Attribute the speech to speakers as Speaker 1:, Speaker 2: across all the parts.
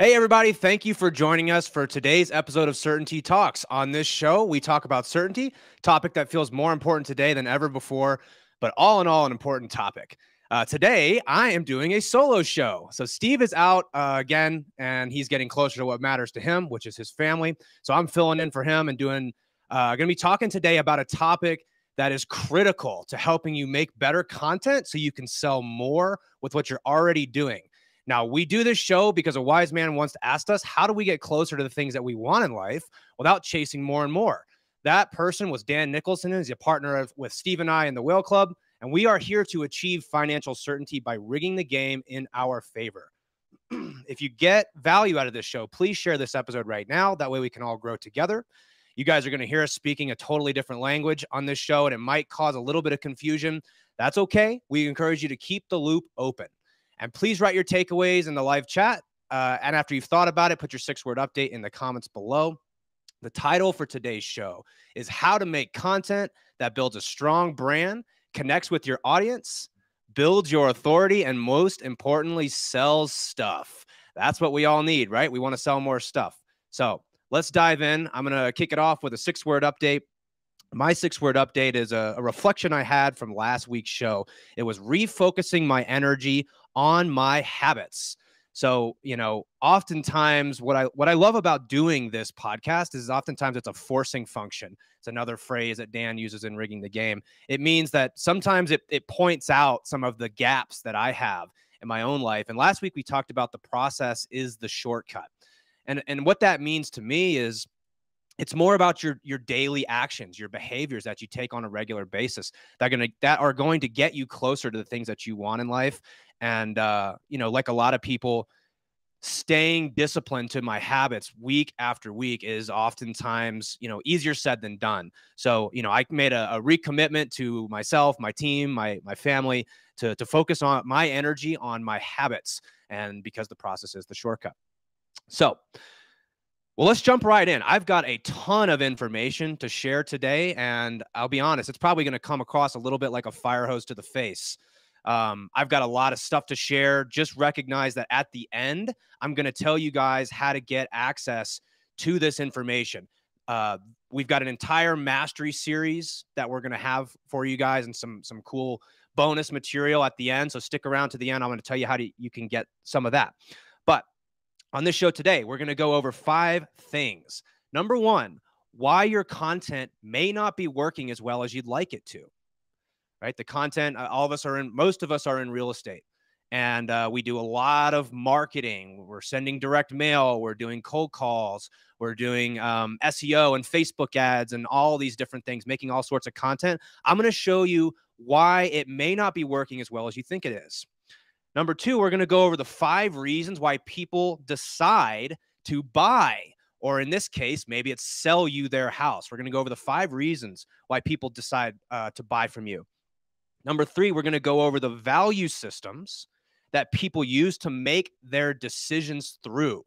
Speaker 1: Hey, everybody. Thank you for joining us for today's episode of Certainty Talks. On this show, we talk about certainty, topic that feels more important today than ever before, but all in all, an important topic. Today, I am doing a solo show. So Steve is out again, and he's getting closer to what matters to him, which is his family. So I'm filling in for him and going to be talking today about a topic that is critical to helping you make better content so you can sell more with what you're already doing. Now, we do this show because a wise man once asked us, how do we get closer to the things that we want in life without chasing more and more? That person was Dan Nicholson. He's a partner with Steve and I in the Whale Club, and we are here to achieve financial certainty by rigging the game in our favor. If you get value out of this show, please share this episode right now. That way we can all grow together. You guys are going to hear us speaking a totally different language on this show, and it might cause a little bit of confusion. That's okay. We encourage you to keep the loop open. And please write your takeaways in the live chat. And after you've thought about it, put your 6-word update in the comments below. The title for today's show is How to Make Content That Builds a Strong Brand, Connects with Your Audience, Builds Your Authority, and most importantly, sells stuff. That's what we all need, right? We want to sell more stuff. So let's dive in. I'm going to kick it off with a 6-word update. My 6-word update is a reflection I had from last week's show. It was refocusing my energy on my habits. So, oftentimes what I love about doing this podcast is oftentimes it's a forcing function. It's another phrase that Dan uses in Rigging the Game. It means that sometimes it points out some of the gaps that I have in my own life. And last week we talked about the process is the shortcut. And what that means to me is it's more about your daily actions, your behaviors that you take on a regular basis that are going to get you closer to the things that you want in life. And, like a lot of people, staying disciplined to my habits week after week is oftentimes, easier said than done. So, I made a recommitment to myself, my team, my family to focus on my energy on my habits. And because the process is the shortcut. So, well, let's jump right in. I've got a ton of information to share today, and I'll be honest, it's probably going to come across a little bit like a fire hose to the face. I've got a lot of stuff to share. Just recognize that at the end, I'm going to tell you guys how to get access to this information. We've got an entire mastery series that we're going to have for you guys and some cool bonus material at the end. So stick around to the end. I'm going to tell you how you can get some of that. But on this show today, we're going to go over 5 things. Number 1, why your content may not be working as well as you'd like it to. Right? The content, most of us are in real estate, and we do a lot of marketing. We're sending direct mail. We're doing cold calls. We're doing SEO and Facebook ads and all these different things, making all sorts of content. I'm going to show you why it may not be working as well as you think it is. Number 2, we're going to go over the 5 reasons why people decide to buy, or in this case, maybe it's sell you their house. We're going to go over the 5 reasons why people decide to buy from you. Number 3, we're going to go over the value systems that people use to make their decisions through.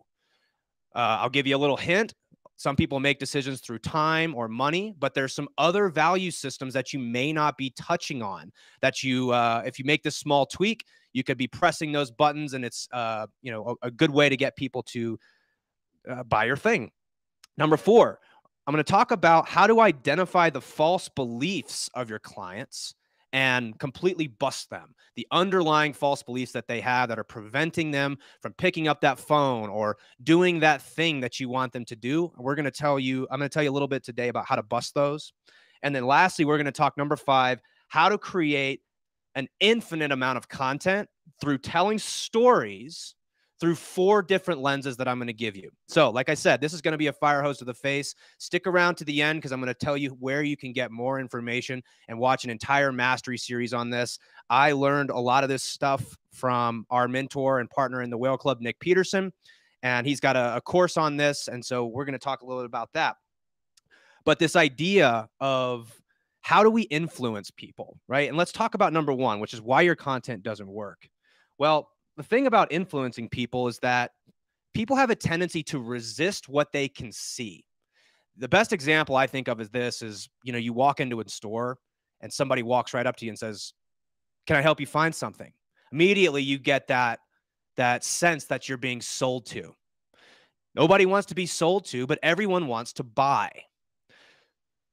Speaker 1: I'll give you a little hint. Some people make decisions through time or money, but there's some other value systems that you may not be touching on that if you make this small tweak, you could be pressing those buttons, and it's a good way to get people to buy your thing. Number 4, I'm going to talk about how to identify the false beliefs of your clients and completely bust them. The underlying false beliefs that they have that are preventing them from picking up that phone or doing that thing that you want them to do. I'm going to tell you a little bit today about how to bust those. And then lastly, we're going to talk number 5, how to create an infinite amount of content through telling stories through 4 different lenses that I'm going to give you. So like I said, this is going to be a fire hose to the face. Stick around to the end because I'm going to tell you where you can get more information and watch an entire mastery series on this. I learned a lot of this stuff from our mentor and partner in the Whale Club, Nick Peterson, and he's got a course on this. And so we're going to talk a little bit about that. But this idea of how do we influence people, right? And let's talk about number 1, which is why your content doesn't work. Well, the thing about influencing people is that people have a tendency to resist what they can see. The best example I think of is you walk into a store and somebody walks right up to you and says, "Can I help you find something?" Immediately you get that sense that you're being sold to. Nobody wants to be sold to, but everyone wants to buy.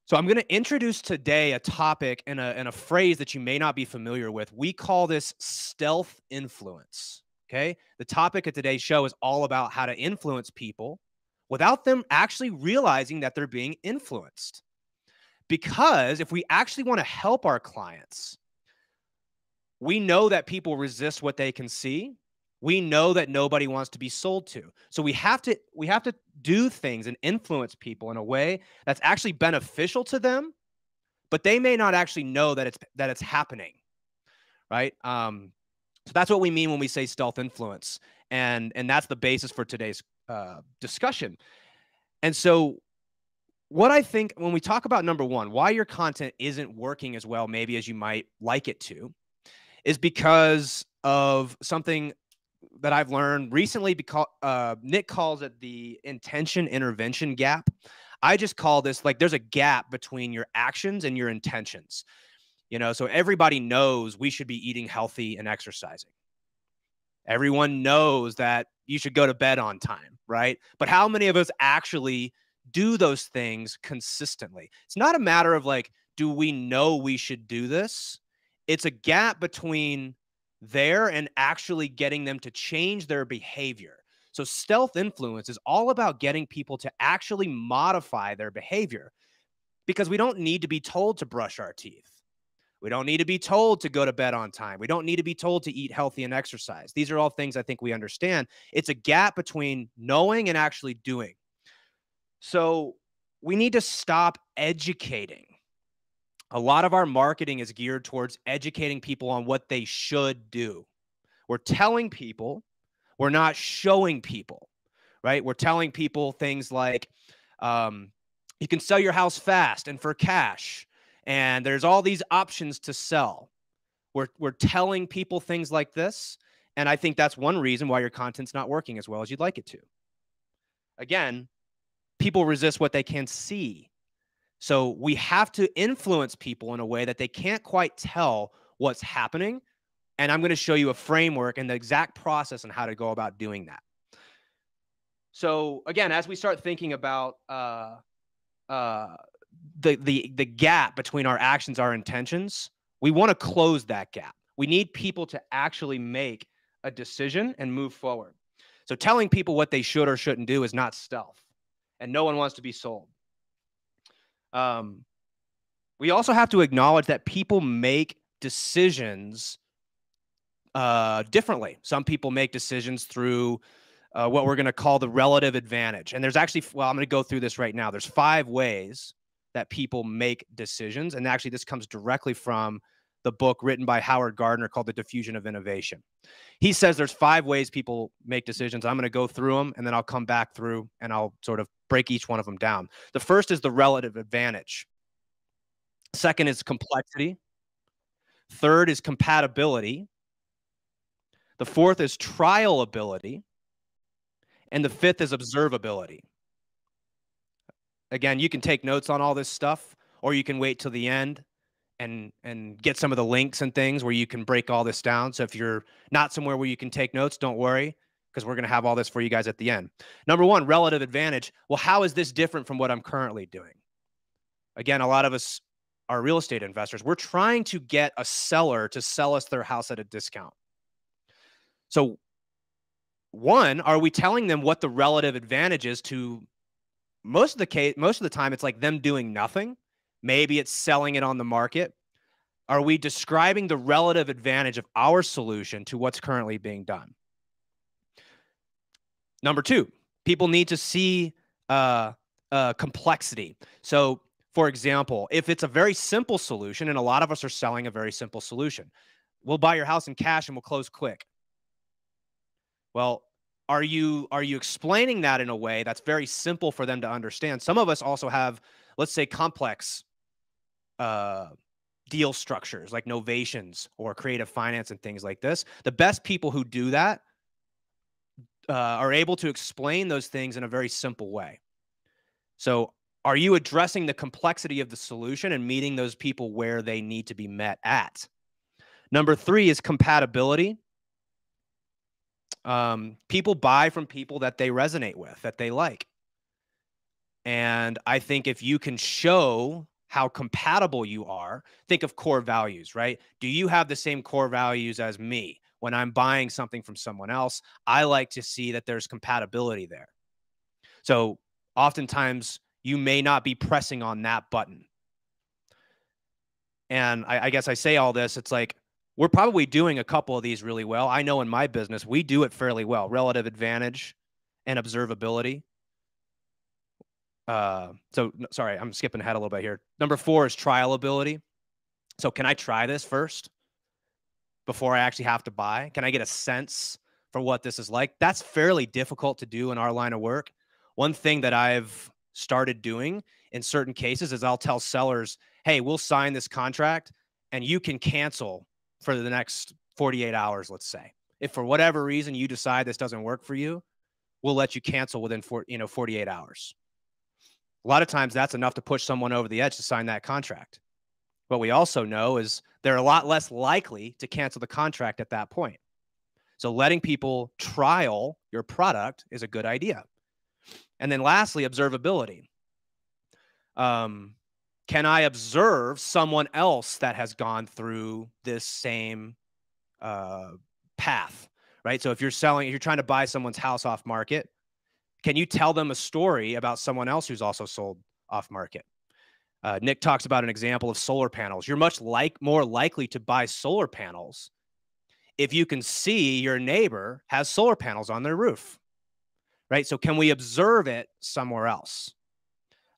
Speaker 1: So I'm going to introduce today a topic and a phrase that you may not be familiar with. We call this stealth influence. Okay. The topic of today's show is all about how to influence people without them actually realizing that they're being influenced. Because if we actually want to help our clients, we know that people resist what they can see. We know that nobody wants to be sold to. So we have to do things and influence people in a way that's actually beneficial to them, but they may not actually know that it's happening, right? So that's what we mean when we say stealth influence, and that's the basis for today's discussion. And so what I think when we talk about number one, why your content isn't working as well maybe as you might like it to, is because of something that I've learned recently. Because Nick calls it the intention intervention gap. I just call this like there's a gap between your actions and your intentions. So everybody knows we should be eating healthy and exercising. Everyone knows that you should go to bed on time, right? But how many of us actually do those things consistently? It's not a matter of like, do we know we should do this? It's a gap between there and actually getting them to change their behavior. So stealth influence is all about getting people to actually modify their behavior, because we don't need to be told to brush our teeth. We don't need to be told to go to bed on time. We don't need to be told to eat healthy and exercise. These are all things I think we understand. It's a gap between knowing and actually doing. So we need to stop educating. A lot of our marketing is geared towards educating people on what they should do. We're telling people, we're not showing people, right? We're telling people things like, you can sell your house fast and for cash, and there's all these options to sell. We're telling people things like this, and I think that's one reason why your content's not working as well as you'd like it to. Again, people resist what they can see. So we have to influence people in a way that they can't quite tell what's happening. And I'm going to show you a framework and the exact process on how to go about doing that. So again, as we start thinking about the gap between our actions, our intentions, we want to close that gap. We need people to actually make a decision and move forward. So telling people what they should or shouldn't do is not stealth, and no one wants to be sold. We also have to acknowledge that people make decisions differently. Some people make decisions through what we're going to call the relative advantage. And there's actually, well, I'm going to go through this right now. There's 5 ways that people make decisions. And actually, this comes directly from the book written by Howard Gardner called The Diffusion of Innovation. He says there's 5 ways people make decisions. I'm going to go through them, and then I'll come back through and I'll sort of break each one of them down. The first is the relative advantage. Second is complexity. Third is compatibility. The fourth is trial ability. And the fifth is observability. Again, you can take notes on all this stuff, or you can wait till the end and get some of the links and things where you can break all this down. So if you're not somewhere where you can take notes, don't worry, because we're going to have all this for you guys at the end. Number one, relative advantage. Well, how is this different from what I'm currently doing? Again, a lot of us are real estate investors. We're trying to get a seller to sell us their house at a discount. So one, are we telling them what the relative advantage is to most of the time it's like them doing nothing. Maybe it's selling it on the market. Are we describing the relative advantage of our solution to what's currently being done? Number two, people need to see complexity. So for example, if it's a very simple solution, and a lot of us are selling a very simple solution, we'll buy your house in cash and we'll close quick. Well, are you explaining that in a way that's very simple for them to understand? Some of us also have, let's say, complex deal structures like novations or creative finance and things like this. The best people who do that are able to explain those things in a very simple way. So are you addressing the complexity of the solution and meeting those people where they need to be met at? Number three is compatibility. People buy from people that they resonate with, that they like. And I think if you can show how compatible you are, think of core values, right? Do you have the same core values as me? When I'm buying something from someone else, I like to see that there's compatibility there. So oftentimes you may not be pressing on that button. And I guess I say all this, it's like, we're probably doing a couple of these really well. I know in my business, we do it fairly well. Relative advantage and observability. Sorry, I'm skipping ahead a little bit here. Number 4 is trialability. So can I try this first before I actually have to buy? Can I get a sense for what this is like? That's fairly difficult to do in our line of work. One thing that I've started doing in certain cases is I'll tell sellers, hey, we'll sign this contract and you can cancel for the next 48 hours, let's say. If for whatever reason you decide this doesn't work for you, we'll let you cancel within 48 hours. A lot of times that's enough to push someone over the edge to sign that contract. What we also know is they're a lot less likely to cancel the contract at that point. So letting people trial your product is a good idea. And then lastly, observability. Can I observe someone else that has gone through this same path, right? So if you're trying to buy someone's house off market, can you tell them a story about someone else who's also sold off market? Nick talks about an example of solar panels. You're much more likely to buy solar panels if you can see your neighbor has solar panels on their roof, right? So can we observe it somewhere else?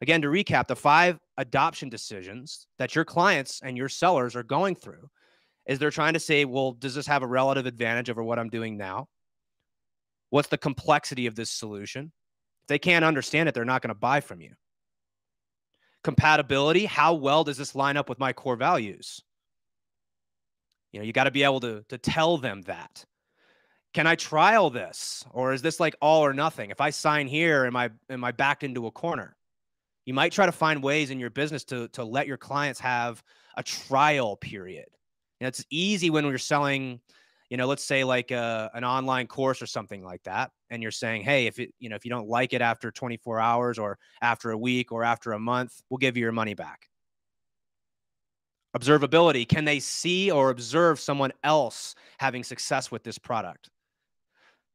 Speaker 1: Again, to recap, the 5 adoption decisions that your clients and your sellers are going through is they're trying to say, well, does this have a relative advantage over what I'm doing now? What's the complexity of this solution? If they can't understand it, they're not going to buy from you. Compatibility, how well does this line up with my core values? You got to be able to tell them that. Can I trial this? Or is this like all or nothing? If I sign here, am I backed into a corner? You might try to find ways in your business to let your clients have a trial period. It's easy when we're selling, let's say like an online course or something like that. And you're saying, hey, if you don't like it after 24 hours or after a week or after a month, we'll give you your money back. Observability. Can they see or observe someone else having success with this product?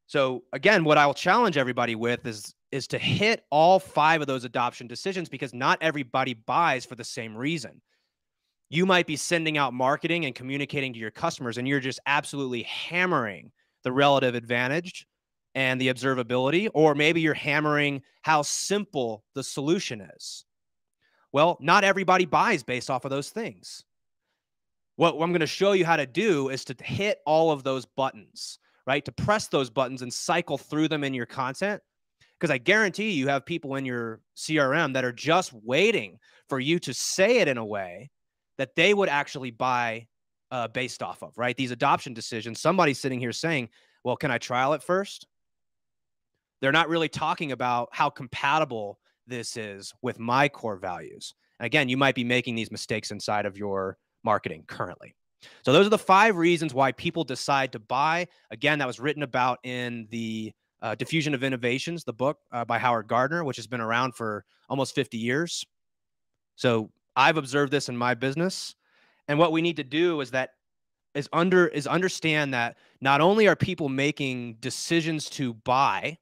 Speaker 1: So again, what I'll challenge everybody with is to hit all 5 of those adoption decisions, because not everybody buys for the same reason. You might be sending out marketing and communicating to your customers, and you're just absolutely hammering the relative advantage and the observability, or maybe you're hammering how simple the solution is. Well, not everybody buys based off of those things. What I'm going to show you how to do is to hit all of those buttons, right? To press those buttons and cycle through them in your content. Because I guarantee you have people in your CRM that are just waiting for you to say it in a way that they would actually buy based off of, right? These adoption decisions, somebody's sitting here saying, well, can I trial it first? They're not really talking about how compatible this is with my core values. And again, you might be making these mistakes inside of your marketing currently. So those are the 5 reasons why people decide to buy. Again, that was written about in the Diffusion of Innovations, the book by Howard Gardner, which has been around for almost 50 years. So I've observed this in my business. And what we need to do is understand that not only are people making decisions to buy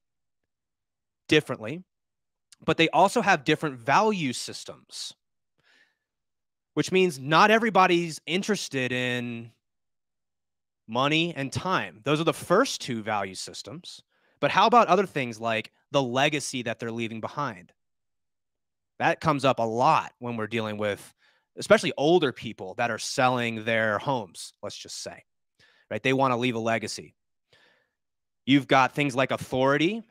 Speaker 1: differently, but they also have different value systems, which means not everybody's interested in money and time. Those are the first 2 value systems. But how about other things like the legacy that they're leaving behind? That comes up a lot when we're dealing with especially older people that are selling their homes, let's just say, right? They want to leave a legacy. You've got things like authority.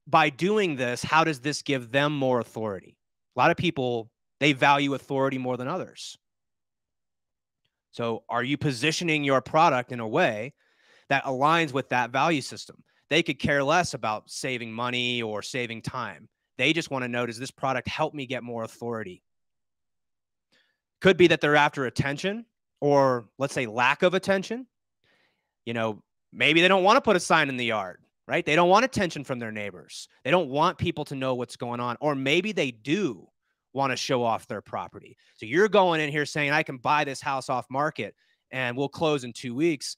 Speaker 1: By doing this, how does this give them more authority? A lot of people, they value authority more than others. So are you positioning your product in a way that aligns with that value system? They could care less about saving money or saving time. They just want to know, does this product help me get more authority? Could be that they're after attention, or let's say lack of attention. Maybe they don't want to put a sign in the yard, right? They don't want attention from their neighbors. They don't want people to know what's going on. Or maybe they do want to show off their property. So you're going in here saying, I can buy this house off market and we'll close in 2 weeks.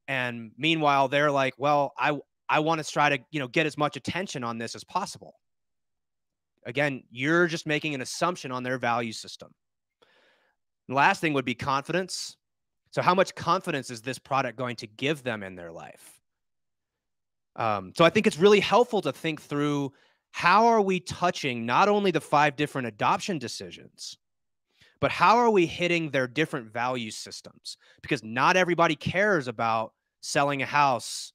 Speaker 1: And meanwhile, they're like, well, I want to try to, get as much attention on this as possible. Again, you're just making an assumption on their value system. The last thing would be confidence. So how much confidence is this product going to give them in their life? So I think it's really helpful to think through, how are we touching not only the 5 different adoption decisions, but how are we hitting their different value systems? Because not everybody cares about selling a house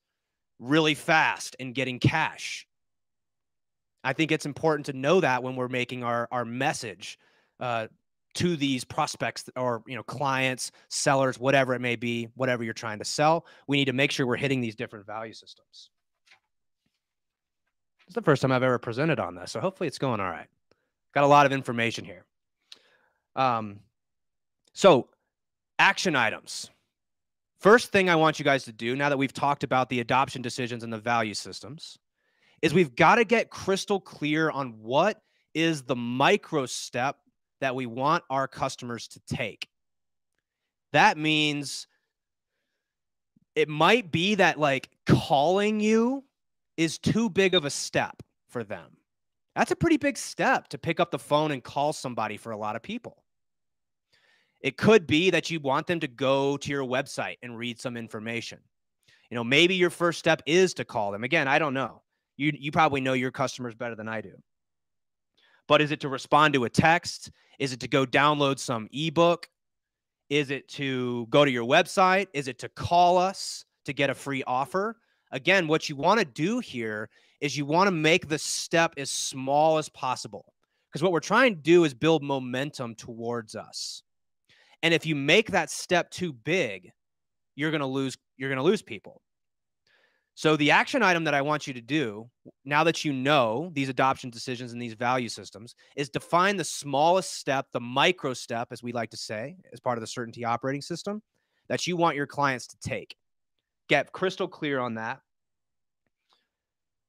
Speaker 1: really fast and getting cash. I think it's important to know that when we're making our message to these prospects or clients, sellers, whatever it may be, whatever you're trying to sell, we need to make sure we're hitting these different value systems. It's the first time I've ever presented on this, so hopefully it's going all right. Got a lot of information here. So action items. First thing I want you guys to do, now that we've talked about the adoption decisions and the value systems, is we've got to get crystal clear on what is the micro step that we want our customers to take. That means it might be that calling you is too big of a step for them. That's a pretty big step to pick up the phone and call somebody for a lot of people. It could be that you want them to go to your website and read some information. Maybe your first step is to call them. Again, I don't know. You probably know your customers better than I do. But is it to respond to a text? Is it to go download some ebook? Is it to go to your website? Is it to call us to get a free offer? Again, what you want to do here is you want to make the step as small as possible, because what we're trying to do is build momentum towards us. And if you make that step too big, you're going to lose people. So the action item that I want you to do, now that you know these adoption decisions and these value systems, is define the smallest step, the micro step, as we like to say, as part of the Certainty operating system, that you want your clients to take. Get crystal clear on that.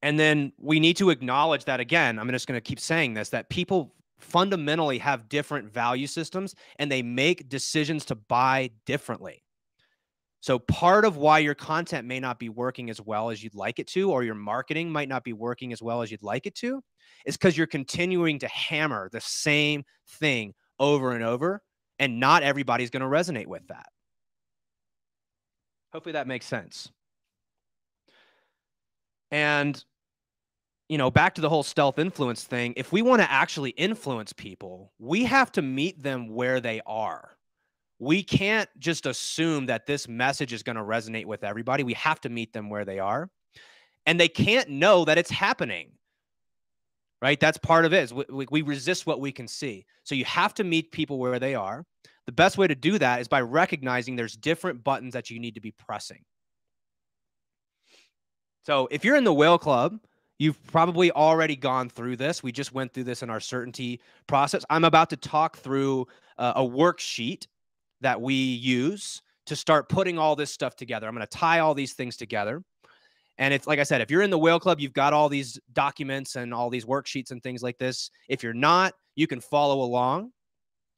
Speaker 1: And then we need to acknowledge that, again, I'm just going to keep saying this, that people fundamentally have different value systems and they make decisions to buy differently. So part of why your content may not be working as well as you'd like it to, or your marketing might not be working as well as you'd like it to, is because you're continuing to hammer the same thing over and over, and not everybody's going to resonate with that. Hopefully that makes sense. And, back to the whole stealth influence thing, if we want to actually influence people, we have to meet them where they are. We can't just assume that this message is going to resonate with everybody. We have to meet them where they are. And they can't know that it's happening, right? That's part of it. We resist what we can see. So you have to meet people where they are. The best way to do that is by recognizing there's different buttons that you need to be pressing. So if you're in the Whale Club, you've probably already gone through this. We just went through this in our Certainty process. I'm about to talk through a worksheet that we use to start putting all this stuff together. I'm going to tie all these things together. And it's like I said, if you're in the Whale Club, you've got all these documents and all these worksheets and things like this. If you're not, you can follow along.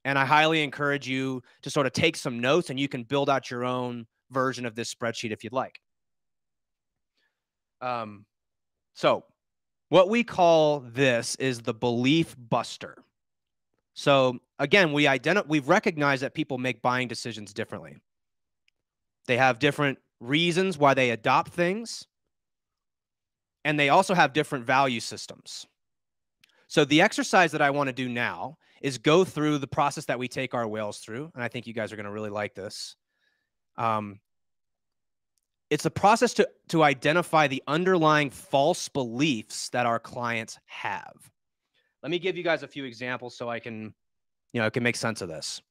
Speaker 1: And I highly encourage you to sort of take some notes, and you can build out your own version of this spreadsheet if you'd like. So what we call this is the belief buster. So again, we've recognized that people make buying decisions differently. They have different reasons why they adopt things, and they also have different value systems. So the exercise that I want to do now is go through the process that we take our whales through, and I think you guys are going to really like this. It's a process to identify the underlying false beliefs that our clients have. Let me give you guys a few examples so I can, can make sense of this.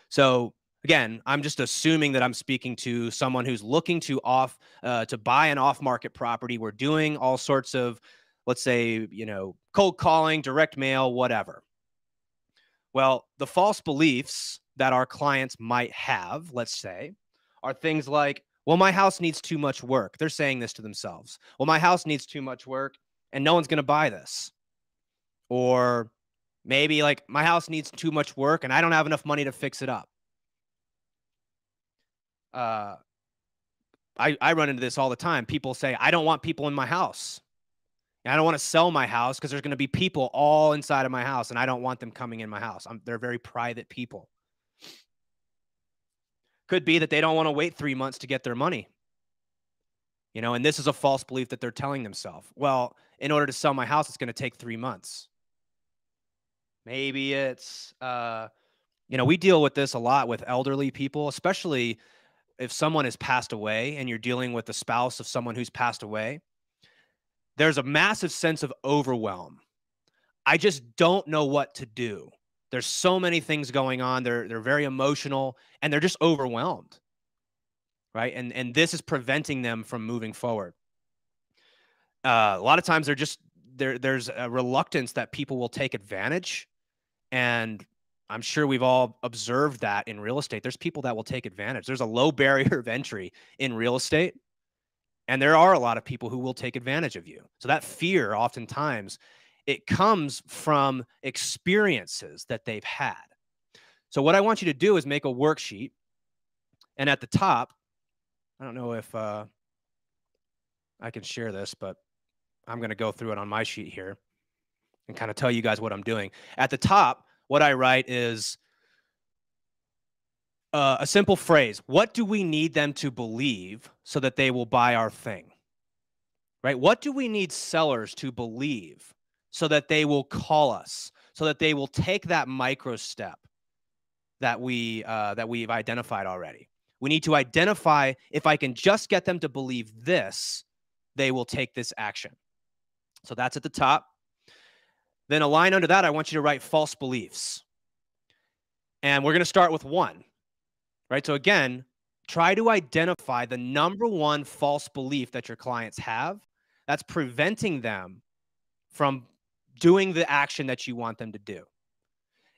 Speaker 1: So again, I'm just assuming that I'm speaking to someone who's looking to buy an off-market property. We're doing all sorts of, let's say, cold calling, direct mail, whatever. Well, the false beliefs that our clients might have, let's say, are things like, Well, my house needs too much work. They're saying this to themselves. Well, my house needs too much work and no one's going to buy this. Or maybe like my house needs too much work and I don't have enough money to fix it up. I run into this all the time. People say, I don't want people in my house. I don't want to sell my house because there's going to be people all inside of my house and I don't want them coming in my house. They're very private people. Could be that they don't want to wait 3 months to get their money. You know, and this is a false belief that they're telling themselves. Well, in order to sell my house, it's going to take 3 months. Maybe it's, you know, we deal with this a lot with elderly people, especially if someone has passed away and you're dealing with the spouse of someone who's passed away. There's a massive sense of overwhelm. I just don't know what to do. There's so many things going on. They're very emotional and they're just overwhelmed, right? And this is preventing them from moving forward. A lot of times there's a reluctance that people will take advantage, and I'm sure we've all observed that in real estate. There's people that will take advantage. There's a low barrier of entry in real estate, and there are a lot of people who will take advantage of you. So that fear, oftentimes, it comes from experiences that they've had. So what I want you to do is make a worksheet. And at the top, I don't know if I can share this, but I'm going to go through it on my sheet here and kind of tell you guys what I'm doing. At the top, what I write is a simple phrase. What do we need them to believe so that they will buy our thing? Right? What do we need sellers to believe so that they will call us, so that they will take that micro step that we've identified already? We need to identify, if I can just get them to believe this, they will take this action. So that's at the top. Then a line under that, I want you to write false beliefs. And we're going to start with 1, right? So again, try to identify the number 1 false belief that your clients have that's preventing them from doing the action that you want them to do.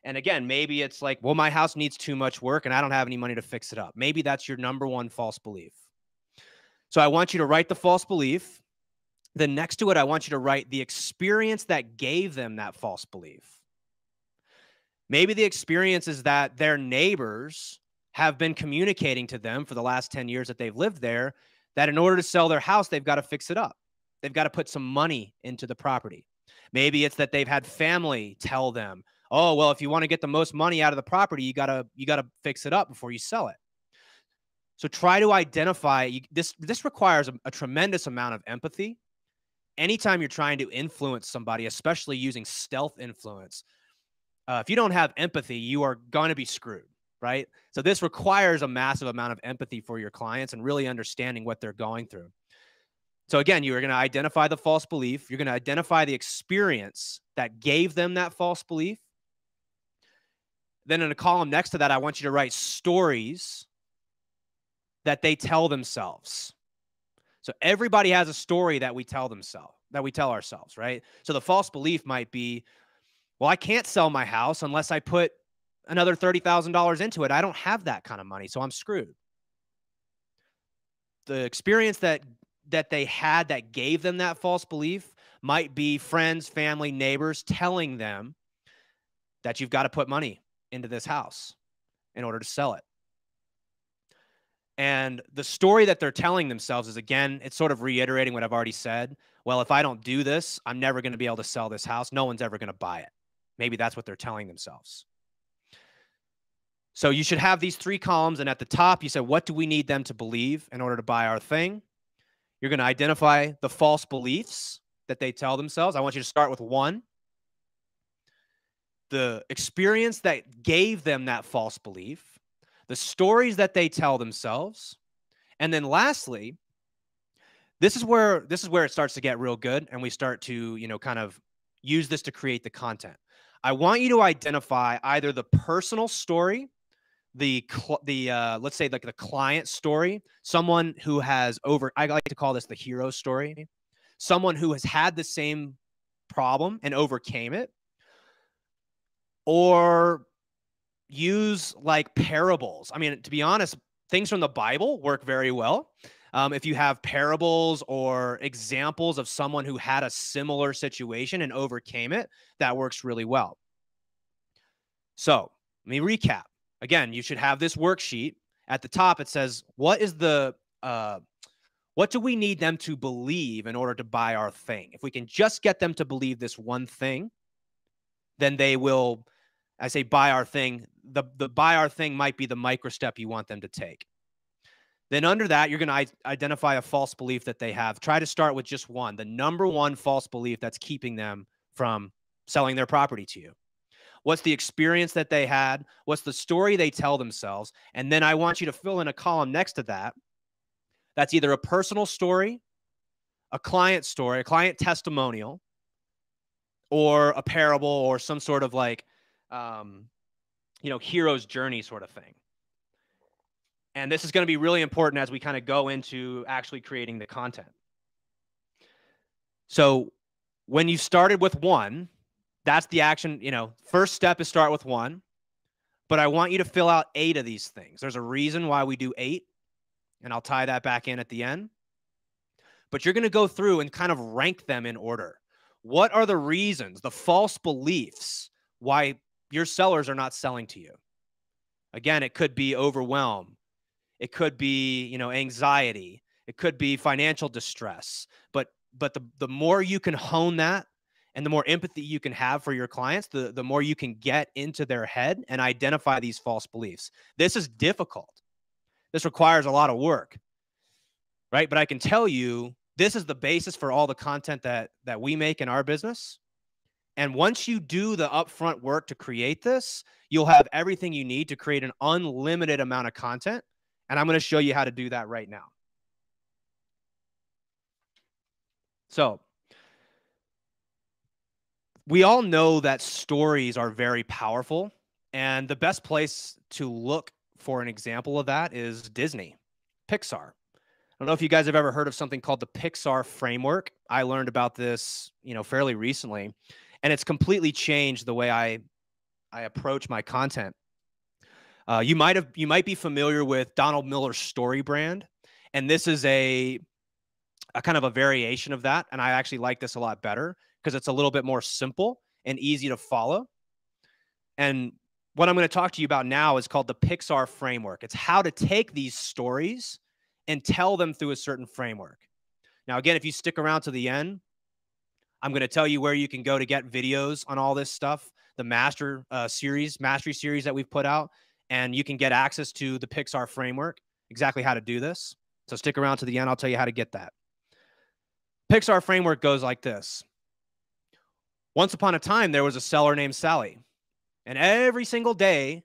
Speaker 1: And again, maybe it's like, well, my house needs too much work and I don't have any money to fix it up. Maybe that's your number 1 false belief. So I want you to write the false belief. Then next to it, I want you to write the experience that gave them that false belief. Maybe the experience is that their neighbors have been communicating to them for the last 10 years that they've lived there, that in order to sell their house, they've got to fix it up. They've got to put some money into the property. Maybe it's that they've had family tell them, oh, well, if you want to get the most money out of the property, you got to fix it up before you sell it. So try to identify this. This requires a tremendous amount of empathy. Anytime you're trying to influence somebody, especially using stealth influence, if you don't have empathy, you are going to be screwed, right? So this requires a massive amount of empathy for your clients and really understanding what they're going through. So again, you are going to identify the false belief. You're going to identify the experience that gave them that false belief. Then in a column next to that, I want you to write stories that they tell themselves. So everybody has a story that we tell ourselves, right? So the false belief might be, well, I can't sell my house unless I put another $30,000 into it. I don't have that kind of money, so I'm screwed. The experience that they had that gave them that false belief might be friends, family, neighbors telling them that you've got to put money into this house in order to sell it. And the story that they're telling themselves is, again, it's sort of reiterating what I've already said. Well, if I don't do this, I'm never going to be able to sell this house. No one's ever going to buy it. Maybe that's what they're telling themselves. So you should have these 3 columns. And at the top, you said, what do we need them to believe in order to buy our thing? You're going to identify the false beliefs that they tell themselves. I want you to start with 1. The experience that gave them that false belief, the stories that they tell themselves, and then lastly, this is where it starts to get real good, and we start to, kind of use this to create the content. I want you to identify either the personal story, let's say like the client story, someone who has I like to call this the hero story, someone who has had the same problem and overcame it, or use like parables. I mean, to be honest, things from the Bible work very well. If you have parables or examples of someone who had a similar situation and overcame it, that works really well. So let me recap. Again, you should have this worksheet. At the top, it says, what do we need them to believe in order to buy our thing? If we can just get them to believe this one thing, then they will, I say buy our thing. The buy our thing might be the micro step you want them to take. Then under that, you're going to identify a false belief that they have. Try to start with just one, the number one false belief that's keeping them from selling their property to you. What's the experience that they had? What's the story they tell themselves? And then I want you to fill in a column next to that. That's either a personal story, a client testimonial, or a parable or some sort of like, hero's journey sort of thing. And this is going to be really important as we kind of go into actually creating the content. So when you started with one, that's the action, first step is start with one, but I want you to fill out 8 of these things. There's a reason why we do 8, and I'll tie that back in at the end. But you're going to go through and kind of rank them in order. What are the reasons, the false beliefs why your sellers are not selling to you? Again, it could be overwhelm. It could be, anxiety. It could be financial distress. But the more you can hone that and the more empathy you can have for your clients, the more you can get into their head and identify these false beliefs. This is difficult. This requires a lot of work, right? But I can tell you, this is the basis for all the content that we make in our business. And once you do the upfront work to create this, you'll have everything you need to create an unlimited amount of content. And I'm going to show you how to do that right now. So we all know that stories are very powerful. And the best place to look for an example of that is Disney, Pixar. I don't know if you guys have ever heard of something called the Pixar framework. I learned about this, fairly recently, and it's completely changed the way I approach my content. You might be familiar with Donald Miller's Story brand, and this is a kind of a variation of that. And I actually like this a lot better because it's a little bit more simple and easy to follow. And what I'm going to talk to you about now is called the Pixar framework. It's how to take these stories and tell them through a certain framework. Now, again, if you stick around to the end, I'm going to tell you where you can go to get videos on all this stuff, the mastery series that we've put out, and you can get access to the Pixar framework, exactly how to do this. So stick around to the end. I'll tell you how to get that. Pixar framework goes like this. Once upon a time, there was a seller named Sally. And every single day,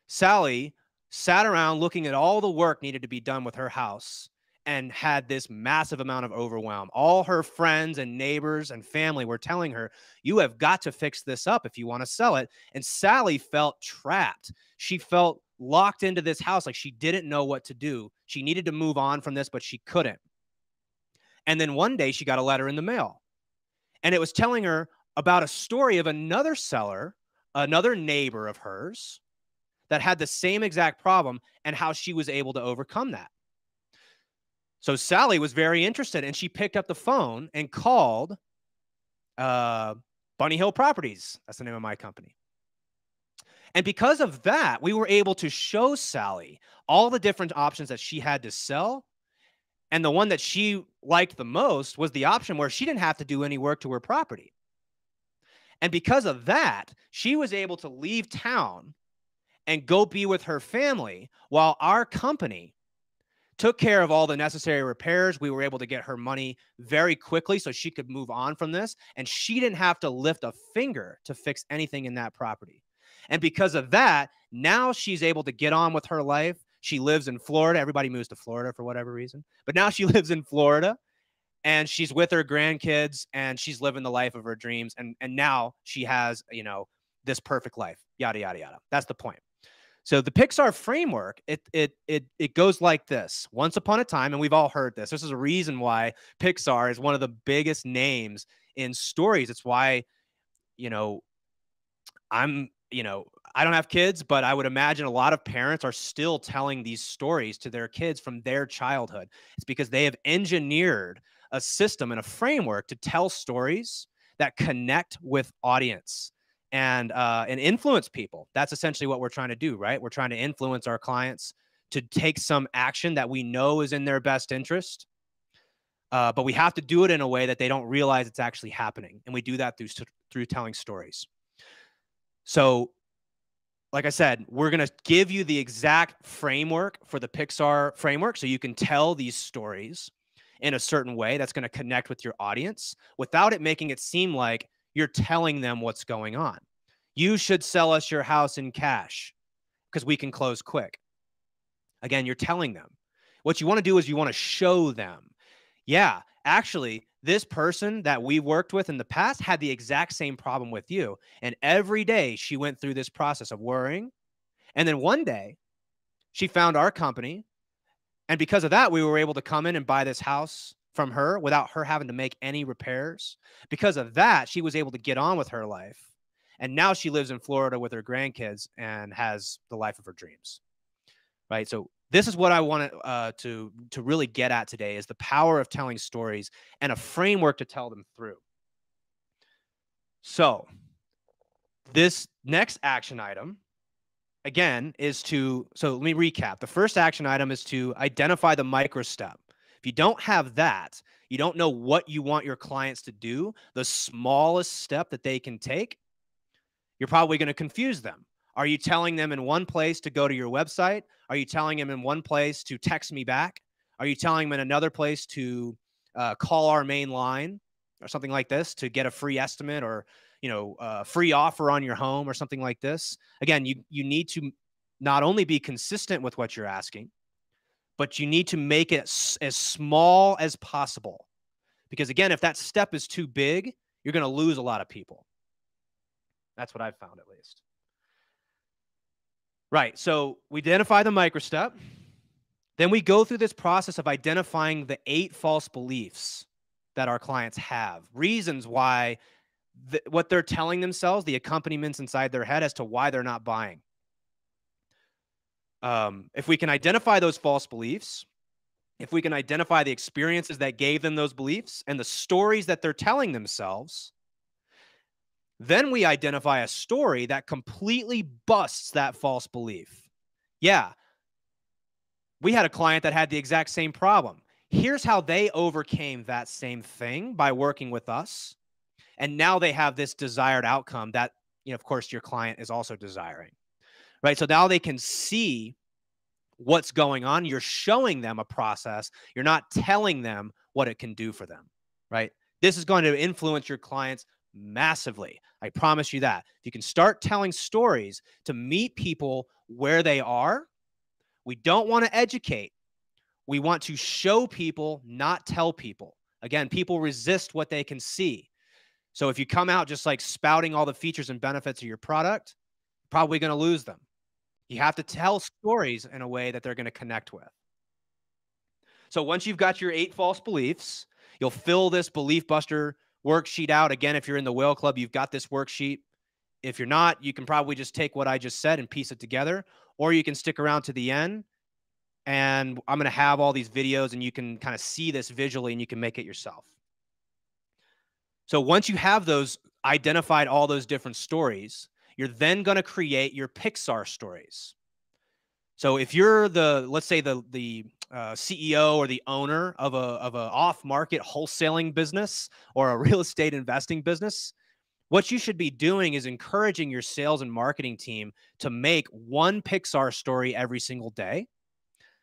Speaker 1: Sally sat around looking at all the work needed to be done with her house and had this massive amount of overwhelm. All her friends and neighbors and family were telling her, you have got to fix this up if you want to sell it. And Sally felt trapped. She felt locked into this house, like she didn't know what to do. She needed to move on from this, but she couldn't. And then one day she got a letter in the mail, and it was telling her about a story of another seller, another neighbor of hers, that had the same exact problem and how she was able to overcome that. So Sally was very interested, and she picked up the phone and called Bunny Hill Properties. That's the name of my company. And because of that, we were able to show Sally all the different options that she had to sell. And the one that she liked the most was the option where she didn't have to do any work to her property. And because of that, she was able to leave town and go be with her family while our company took care of all the necessary repairs. We were able to get her money very quickly so she could move on from this. And she didn't have to lift a finger to fix anything in that property. And because of that, now she's able to get on with her life. She lives in Florida. Everybody moves to Florida for whatever reason. But now she lives in Florida, and she's with her grandkids, and she's living the life of her dreams. And now she has, this perfect life, yada, yada, yada. That's the point. So the Pixar framework, it goes like this. Once upon a time, and we've all heard this. This is a reason why Pixar is one of the biggest names in stories. It's why, I'm I don't have kids, but I would imagine a lot of parents are still telling these stories to their kids from their childhood. It's because they have engineered a system and a framework to tell stories that connect with audience and influence people. That's essentially what we're trying to do, right? We're trying to influence our clients to take some action that we know is in their best interest. But we have to do it in a way that they don't realize it's actually happening. And we do that through telling stories. So, like I said, we're going to give you the exact framework for the Pixar framework so you can tell these stories in a certain way that's going to connect with your audience without it making it seem like you're telling them what's going on. You should sell us your house in cash because we can close quick. Again, you're telling them. What you want to do is you want to show them. Yeah, actually, this person that we worked with in the past had the exact same problem with you. And every day she went through this process of worrying. And then one day she found our company. And because of that, we were able to come in and buy this house from her without her having to make any repairs. Because of that, she was able to get on with her life. And now she lives in Florida with her grandkids and has the life of her dreams. Right? So this is what I want to really get at today is the power of telling stories and a framework to tell them through. So this next action item, again, so let me recap. The first action item is to identify the micro step. If you don't have that, you don't know what you want your clients to do, the smallest step that they can take, you're probably going to confuse them. Are you telling them in one place to go to your website? Are you telling them in one place to text me back? Are you telling them in another place to call our main line or something like this to get a free estimate or free offer on your home or something like this? Again, you need to not only be consistent with what you're asking, but you need to make it as small as possible. Because again, if that step is too big, you're going to lose a lot of people. That's what I've found, at least. Right. So we identify the micro step. Then we go through this process of identifying the 8 false beliefs that our clients have, reasons why what they're telling themselves, the accompaniments inside their head as to why they're not buying. If we can identify those false beliefs, if we can identify the experiences that gave them those beliefs and the stories that they're telling themselves, then we identify a story that completely busts that false belief. Yeah, we had a client that had the exact same problem. Here's how they overcame that same thing by working with us. And now they have this desired outcome that, of course, your client is also desiring, right? So now they can see what's going on. You're showing them a process. You're not telling them what it can do for them, right? This is going to influence your clients massively. I promise you that. If you can start telling stories to meet people where they are, we don't want to educate. We want to show people, not tell people. Again, people resist what they can see. So if you come out just like spouting all the features and benefits of your product, you're probably going to lose them. You have to tell stories in a way that they're going to connect with. So once you've got your 8 false beliefs, you'll fill this belief buster worksheet out. Again, if you're in the Whale Club, you've got this worksheet. If you're not, you can probably just take what I just said and piece it together, or you can stick around to the end and I'm going to have all these videos and you can kind of see this visually and you can make it yourself. So once you have those identified, all those different stories, you're then going to create your Pixar stories. So if you're let's say the CEO or the owner of a off-market wholesaling business or a real estate investing business, what you should be doing is encouraging your sales and marketing team to make one Pixar story every single day.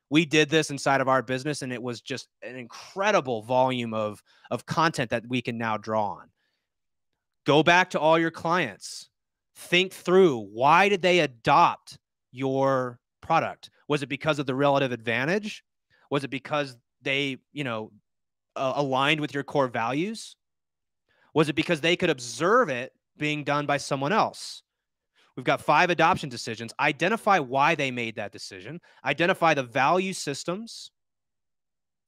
Speaker 1: We did this inside of our business, and it was just an incredible volume of content that we can now draw on. Go back to all your clients. Think through, why did they adopt your product? Was it because of the relative advantage? Was it because they, aligned with your core values? Was it because they could observe it being done by someone else? We've got 5 adoption decisions. Identify why they made that decision. Identify the value systems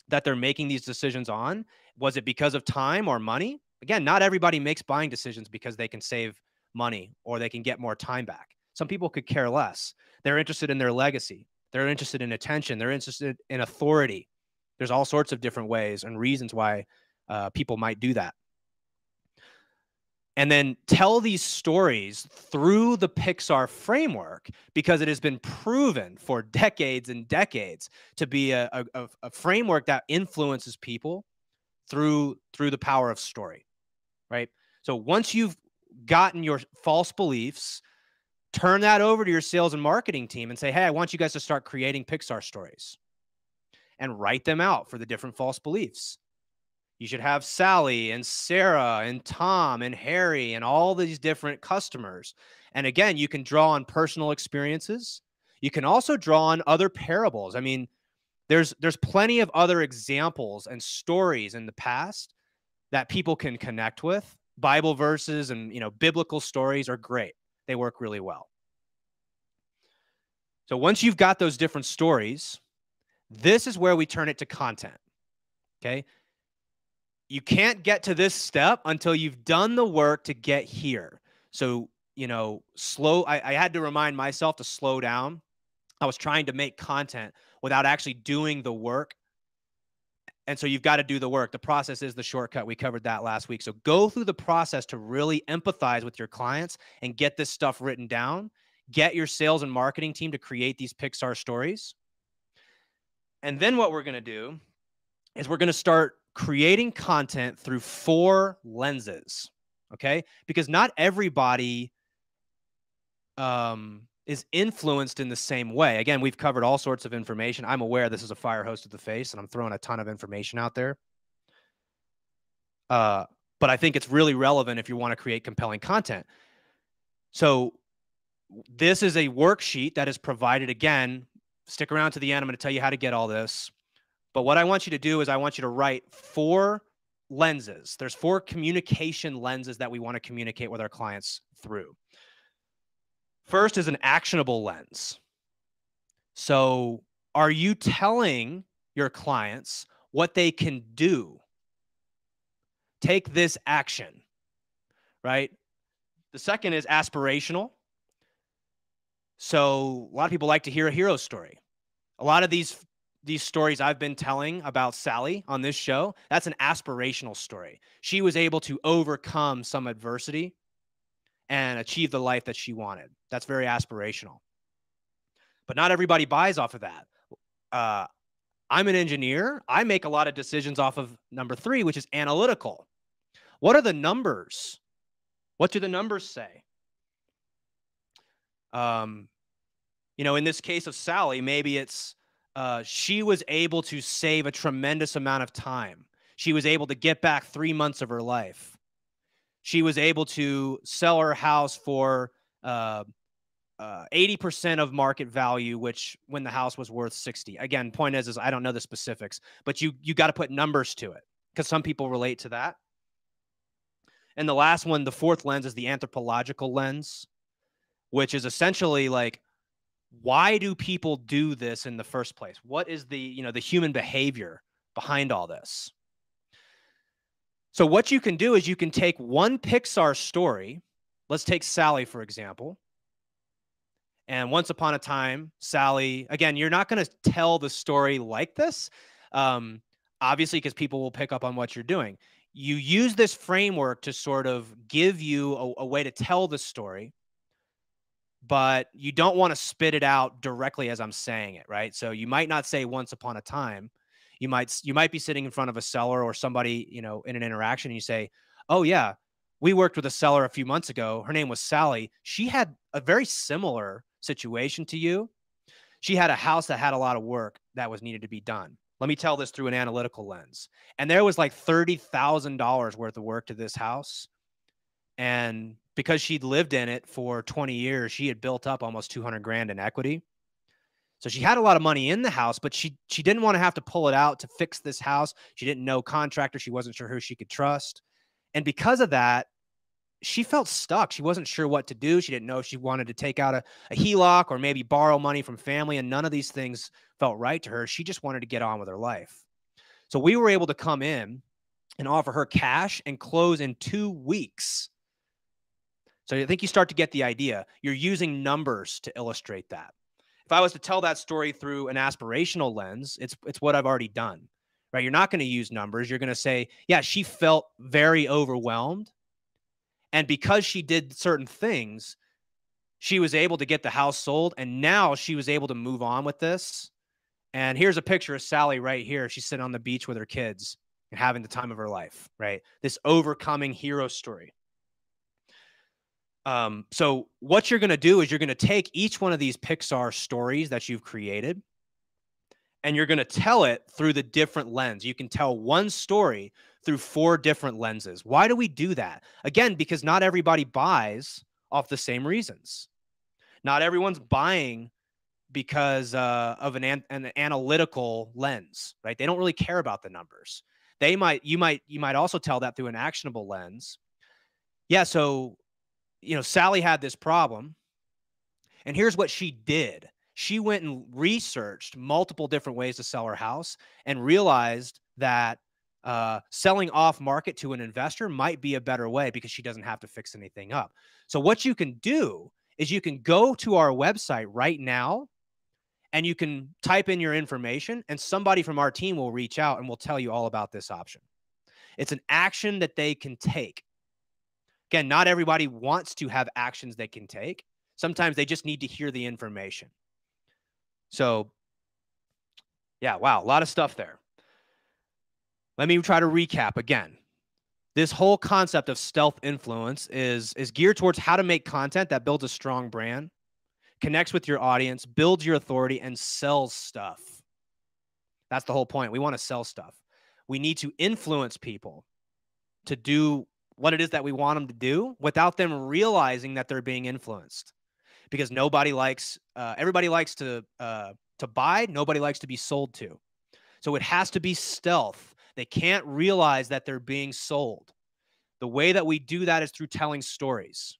Speaker 1: that they're making these decisions on. Was it because of time or money? Again, not everybody makes buying decisions because they can save money or they can get more time back. Some people could care less. They're interested in their legacy. They're interested in attention. They're interested in authority. There's all sorts of different ways and reasons why people might do that. And then tell these stories through the Pixar framework, because it has been proven for decades and decades to be a framework that influences people through the power of story, right? So once you've gotten your false beliefs, turn that over to your sales and marketing team and say, hey, I want you guys to start creating Pixar stories and write them out for the different false beliefs. You should have Sally and Sarah and Tom and Harry and all these different customers. And again, you can draw on personal experiences. You can also draw on other parables. I mean, there's plenty of other examples and stories in the past that people can connect with. Bible verses and, biblical stories are great. They work really well. So once you've got those different stories, this is where we turn it to content. Okay. You can't get to this step until you've done the work to get here. So, I had to remind myself to slow down. I was trying to make content without actually doing the work. And so you've got to do the work. The process is the shortcut. We covered that last week. So go through the process to really empathize with your clients and get this stuff written down. Get your sales and marketing team to create these Pixar stories. And then what we're going to do is we're going to start creating content through 4 lenses, okay? Because not everybody is influenced in the same way. Again, we've covered all sorts of information. I'm aware this is a fire hose to the face, and I'm throwing a ton of information out there. But I think it's really relevant if you want to create compelling content. So this is a worksheet that is provided. Again, stick around to the end. I'm going to tell you how to get all this. But what I want you to do is I want you to write 4 lenses. There's 4 communication lenses that we want to communicate with our clients through. First is an actionable lens. So are you telling your clients what they can do? Take this action, right? The second is aspirational. So a lot of people like to hear a hero story. A lot of these stories I've been telling about Sally on this show, that's an aspirational story. She was able to overcome some adversity and achieve the life that she wanted. That's very aspirational. But not everybody buys off of that. I'm an engineer. I make a lot of decisions off of number 3, which is analytical. What are the numbers? What do the numbers say? In this case of Sally, maybe it's she was able to save a tremendous amount of time. She was able to get back 3 months of her life. She was able to sell her house for 80% of market value, which when the house was worth 60. Again, point is I don't know the specifics, but you got to put numbers to it because some people relate to that. And the last one, the 4th lens, is the anthropological lens, which is essentially like, why do people do this in the first place? What is the human behavior behind all this? So what you can do is you can take one Pixar story. Let's take Sally, for example. And once upon a time, Sally, again, you're not going to tell the story like this, obviously, because people will pick up on what you're doing. You use this framework to sort of give you a way to tell the story, but you don't want to spit it out directly as I'm saying it, right? So you might not say once upon a time. You might be sitting in front of a seller or somebody, in an interaction, and you say, oh yeah, we worked with a seller a few months ago. Her name was Sally. She had a very similar situation to you. She had a house that had a lot of work that was needed to be done. Let me tell this through an analytical lens. And there was like $30,000 worth of work to this house. And because she'd lived in it for 20 years, she had built up almost 200 grand in equity. So she had a lot of money in the house, but she didn't want to have to pull it out to fix this house. She didn't know contractor. She wasn't sure who she could trust. And because of that, she felt stuck. She wasn't sure what to do. She didn't know if she wanted to take out a HELOC or maybe borrow money from family. And none of these things felt right to her. She just wanted to get on with her life. So we were able to come in and offer her cash and close in 2 weeks. So I think you start to get the idea. You're using numbers to illustrate that. If I was to tell that story through an aspirational lens, it's what I've already done, right? You're not going to use numbers. You're going to say, yeah, she felt very overwhelmed. And because she did certain things, she was able to get the house sold. And now she was able to move on with this. And here's a picture of Sally right here. She's sitting on the beach with her kids and having the time of her life, right? This overcoming hero story. So what you're going to do is you're going to take each one of these Pixar stories that you've created, and you're going to tell it through the different lens. You can tell one story through 4 different lenses. Why do we do that? Again, because not everybody buys off the same reasons. Not everyone's buying because of an analytical lens, right? They don't really care about the numbers. You might also tell that through an actionable lens. Yeah, so Sally had this problem, and here's what she did. She went and researched multiple different ways to sell her house and realized that selling off market to an investor might be a better way because she doesn't have to fix anything up. So what you can do is you can go to our website right now and you can type in your information, and somebody from our team will reach out and will tell you all about this option. It's an action that they can take. Again, not everybody wants to have actions they can take. Sometimes they just need to hear the information. So, yeah, wow, a lot of stuff there. Let me try to recap again. This whole concept of stealth influence is geared towards how to make content that builds a strong brand, connects with your audience, builds your authority, and sells stuff. That's the whole point. We want to sell stuff. We need to influence people to do what it is that we want them to do without them realizing that they're being influenced. Because everybody likes to buy, nobody likes to be sold to. So it has to be stealth. They can't realize that they're being sold. The way that we do that is through telling stories.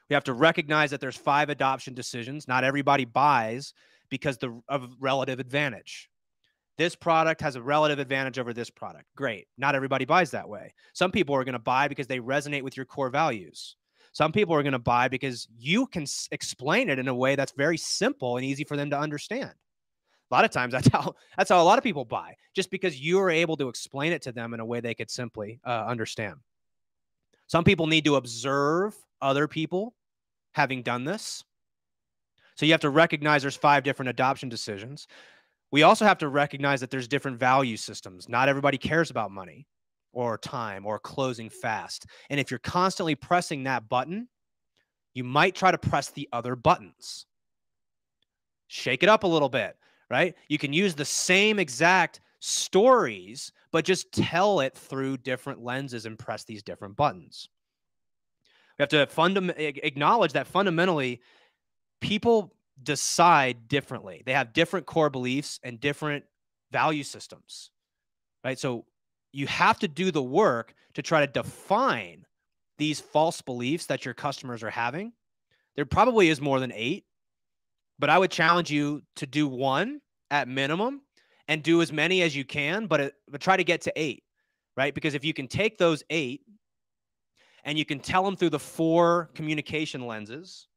Speaker 1: We have to recognize that there's 5 adoption decisions. Not everybody buys because of relative advantage. This product has a relative advantage over this product. Great. Not everybody buys that way. Some people are going to buy because they resonate with your core values. Some people are going to buy because you can explain it in a way that's very simple and easy for them to understand. A lot of times that's how a lot of people buy, just because you are able to explain it to them in a way they could simply understand. Some people need to observe other people having done this. So you have to recognize there's 5 different adoption decisions. We also have to recognize that there's different value systems. Not everybody cares about money or time or closing fast. And if you're constantly pressing that button, you might try to press the other buttons. Shake it up a little bit, right? You can use the same exact stories, but just tell it through different lenses and press these different buttons. We have to acknowledge that fundamentally people decide differently. They have different core beliefs and different value systems, right? So you have to do the work to try to define these false beliefs that your customers are having. There probably is more than 8, but I would challenge you to do 1 at minimum and do as many as you can, but try to get to 8, right? Because if you can take those 8 and you can tell them through the 4 communication lenses,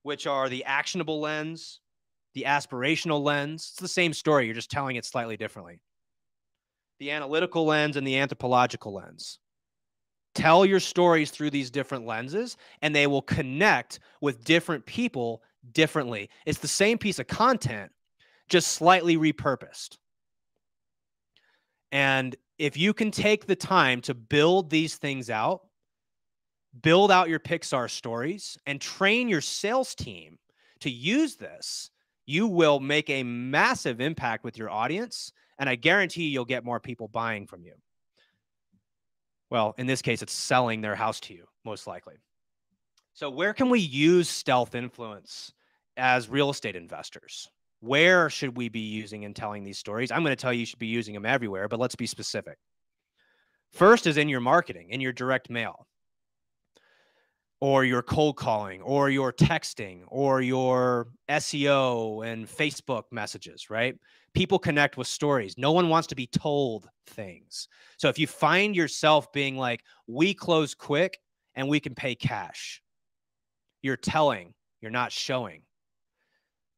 Speaker 1: which are the actionable lens, the aspirational lens. It's the same story. You're just telling it slightly differently. The analytical lens and the anthropological lens. Tell your stories through these different lenses, and they will connect with different people differently. It's the same piece of content, just slightly repurposed. And if you can take the time to build these things out, build out your Pixar stories, and train your sales team to use this, you will make a massive impact with your audience, and I guarantee you'll get more people buying from you. Well, in this case, it's selling their house to you, most likely. So where can we use stealth influence as real estate investors? Where should we be using and telling these stories? I'm going to tell you should be using them everywhere, but let's be specific. First is in your marketing, in your direct mail, or your cold calling, or your texting, or your SEO and Facebook messages, right? People connect with stories. No one wants to be told things. So if you find yourself being like, we close quick and we can pay cash. You're telling, you're not showing.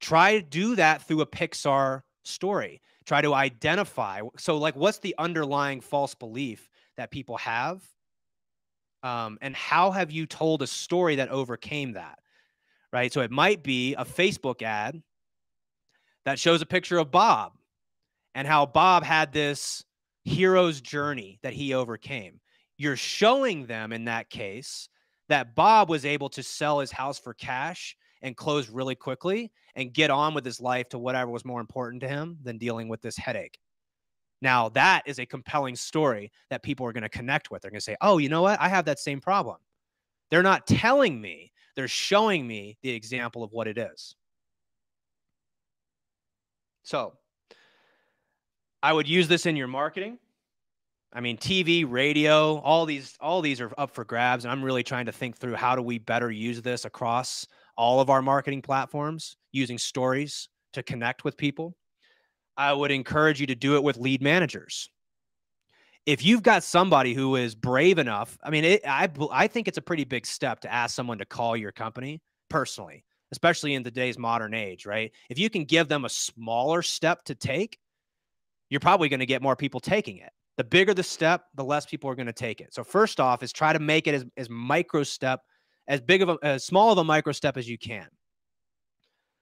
Speaker 1: Try to do that through a Pixar story. Try to identify. So like, what's the underlying false belief that people have? And how have you told a story that overcame that? Right. So it might be a Facebook ad that shows a picture of Bob and how Bob had this hero's journey that he overcame. You're showing them in that case that Bob was able to sell his house for cash and close really quickly and get on with his life to whatever was more important to him than dealing with this headache. Now, that is a compelling story that people are going to connect with. They're going to say, oh, you know what? I have that same problem. They're not telling me, they're showing me the example of what it is. So I would use this in your marketing. I mean, TV, radio, all these are up for grabs. And I'm really trying to think through how do we better use this across all of our marketing platforms using stories to connect with people. I would encourage you to do it with lead managers. If you've got somebody who is brave enough, I mean, I think it's a pretty big step to ask someone to call your company personally, especially in today's modern age, right? If you can give them a smaller step to take, you're probably going to get more people taking it. The bigger the step, the less people are going to take it. So first off is try to make it as micro step, as small of a micro step as you can.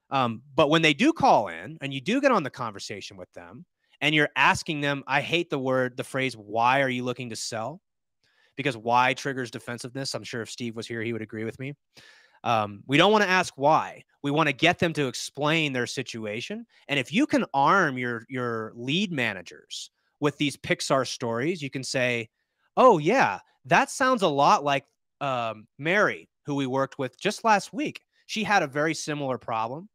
Speaker 1: But when they do call in and you do get on the conversation with them and you're asking them, I hate the phrase, why are you looking to sell? Because why triggers defensiveness. I'm sure if Steve was here, he would agree with me. We don't want to ask why. We want to get them to explain their situation. And if you can arm your lead managers with these Pixar stories, you can say, oh, yeah, that sounds a lot like Mary, who we worked with just last week. She had a very similar problem.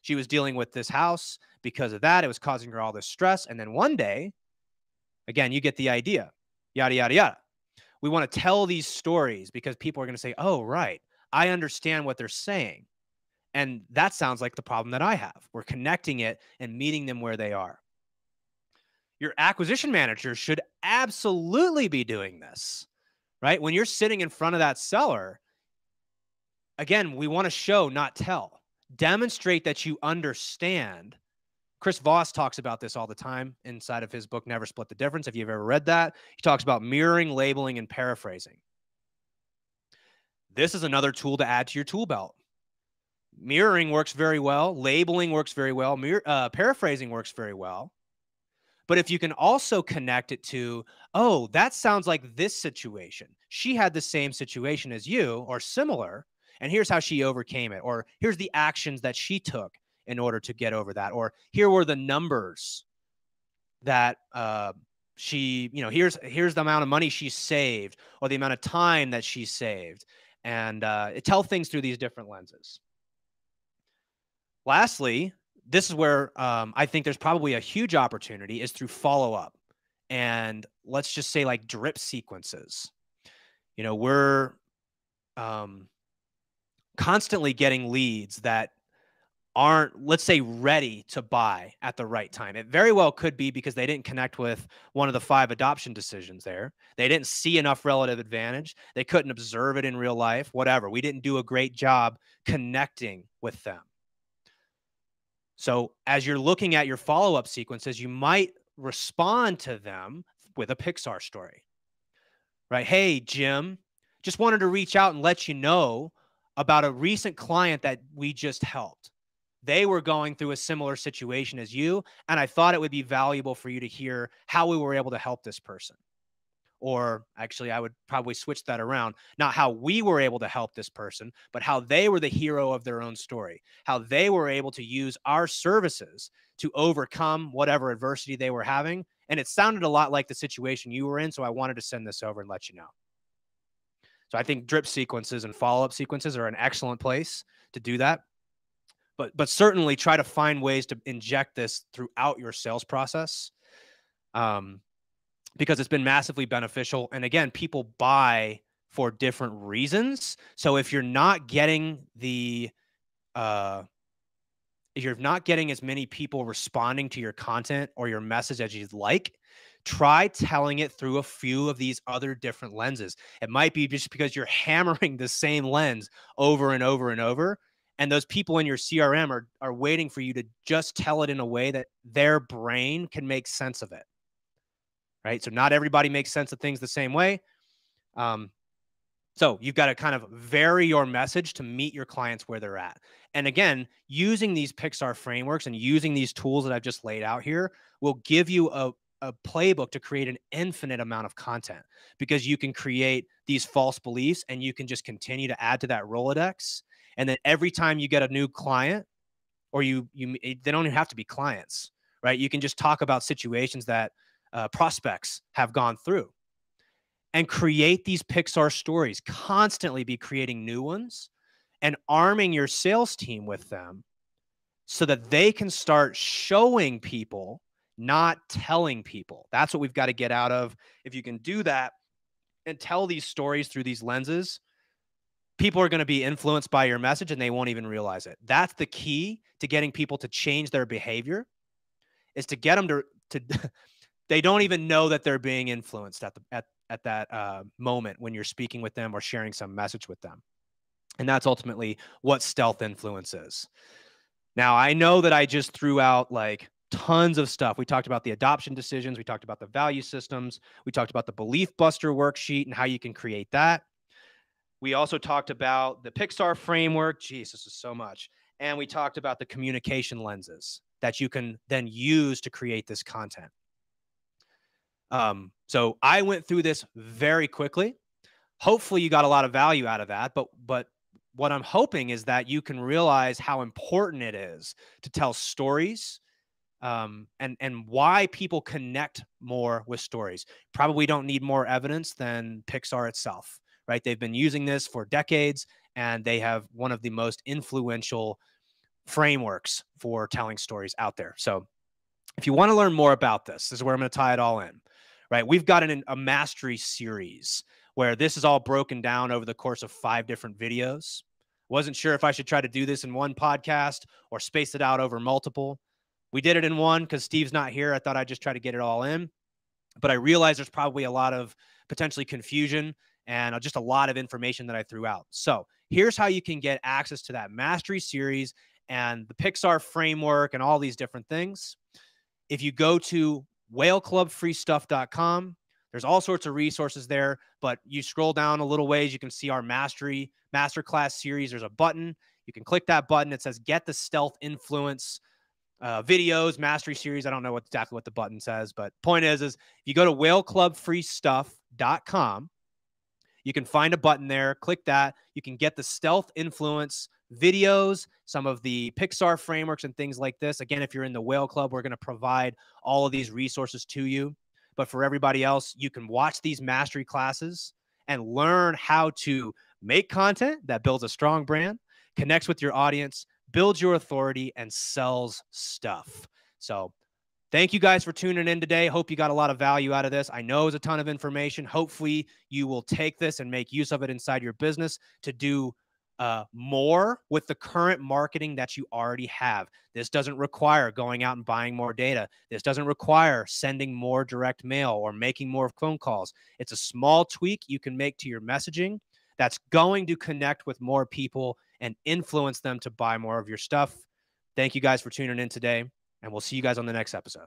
Speaker 1: She was dealing with this house. Because of that, it was causing her all this stress. And then one day, again, you get the idea, yada, yada, yada. We want to tell these stories because people are going to say, oh, right, I understand what they're saying. And that sounds like the problem that I have. We're connecting it and meeting them where they are. Your acquisition manager should absolutely be doing this, right? When you're sitting in front of that seller, again, we want to show, not tell. Demonstrate that you understand. Chris Voss talks about this all the time inside of his book, Never Split the Difference. If you've ever read that, he talks about mirroring, labeling, and paraphrasing. This is another tool to add to your tool belt. Mirroring works very well. Labeling works very well. Paraphrasing works very well. But if you can also connect it to, oh, that sounds like this situation. She had the same situation as you or similar, and here's how she overcame it. Or here's the actions that she took in order to get over that. Or here were the numbers that here's the amount of money she saved or the amount of time that she saved. And tell things through these different lenses. Lastly, this is where I think there's probably a huge opportunity is through follow-up. And let's just say like drip sequences. You know, we're constantly getting leads that aren't, let's say, ready to buy at the right time. It very well could be because they didn't connect with one of the 5 adoption decisions there. They didn't see enough relative advantage. They couldn't observe it in real life, whatever. We didn't do a great job connecting with them. So as you're looking at your follow-up sequences, you might respond to them with a Pixar story, right? Hey, Jim, just wanted to reach out and let you know about a recent client that we just helped. They were going through a similar situation as you, and I thought it would be valuable for you to hear how we were able to help this person. Or actually, I would probably switch that around. Not how we were able to help this person, but how they were the hero of their own story, how they were able to use our services to overcome whatever adversity they were having. And it sounded a lot like the situation you were in, so I wanted to send this over and let you know. So I think drip sequences and follow-up sequences are an excellent place to do that. But certainly try to find ways to inject this throughout your sales process. Because it's been massively beneficial. And again, people buy for different reasons. So if you're not getting if you're not getting as many people responding to your content or your message as you'd like, try telling it through a few of these other different lenses. It might be just because you're hammering the same lens over and over and over. And those people in your CRM are waiting for you to just tell it in a way that their brain can make sense of it. Right. So not everybody makes sense of things the same way. So you've got to kind of vary your message to meet your clients where they're at. And again, using these Pixar frameworks and using these tools that I've just laid out here will give you a playbook to create an infinite amount of content, because you can create these false beliefs and you can just continue to add to that Rolodex. And then every time you get a new client, or they don't even have to be clients, right? You can just talk about situations that prospects have gone through, and create these Pixar stories, constantly be creating new ones and arming your sales team with them so that they can start showing people, not telling people. That's what we've got to get out of. If you can do that and tell these stories through these lenses, people are going to be influenced by your message and they won't even realize it. That's the key to getting people to change their behavior, is to get them to they don't even know that they're being influenced at that moment when you're speaking with them or sharing some message with them. And that's ultimately what stealth influence is. Now, I know that I just threw out like tons of stuff. We talked about the adoption decisions. We talked about the value systems. We talked about the belief buster worksheet and how you can create that. We also talked about the Pixar framework. Geez, this is so much. And we talked about the communication lenses that you can then use to create this content. So I went through this very quickly. Hopefully you got a lot of value out of that, but what I'm hoping is that you can realize how important it is to tell stories, and why people connect more with stories. Probably don't need more evidence than Pixar itself, right? They've been using this for decades, and they have one of the most influential frameworks for telling stories out there. So if you want to learn more about this is where I'm going to tie it all in, right? We've got a mastery series where this is all broken down over the course of 5 different videos. Wasn't sure if I should try to do this in one podcast or space it out over multiple. We did it in one because Steve's not here. I thought I'd just try to get it all in. But I realized there's probably a lot of potentially confusion and just a lot of information that I threw out. So here's how you can get access to that mastery series and the Pixar framework and all these different things. If you go to whaleclubfreestuff.com, there's all sorts of resources there, but you scroll down a little ways, you can see our masterclass series. There's a button. You can click that button. It says get the stealth influence videos, mastery series. I don't know exactly what the button says, but point is if you go to whaleclubfreestuff.com, you can find a button there, click that. You can get the stealth influence videos, some of the Pixar frameworks and things like this. Again, if you're in the Whale Club, we're going to provide all of these resources to you. But for everybody else, you can watch these mastery classes and learn how to make content that builds a strong brand, connects with your audience, builds your authority, and sells stuff. So thank you guys for tuning in today. Hope you got a lot of value out of this. I know it's a ton of information. Hopefully you will take this and make use of it inside your business to do more with the current marketing that you already have. This doesn't require going out and buying more data. This doesn't require sending more direct mail or making more phone calls. It's a small tweak you can make to your messaging that's going to connect with more people and influence them to buy more of your stuff. Thank you guys for tuning in today, and we'll see you guys on the next episode.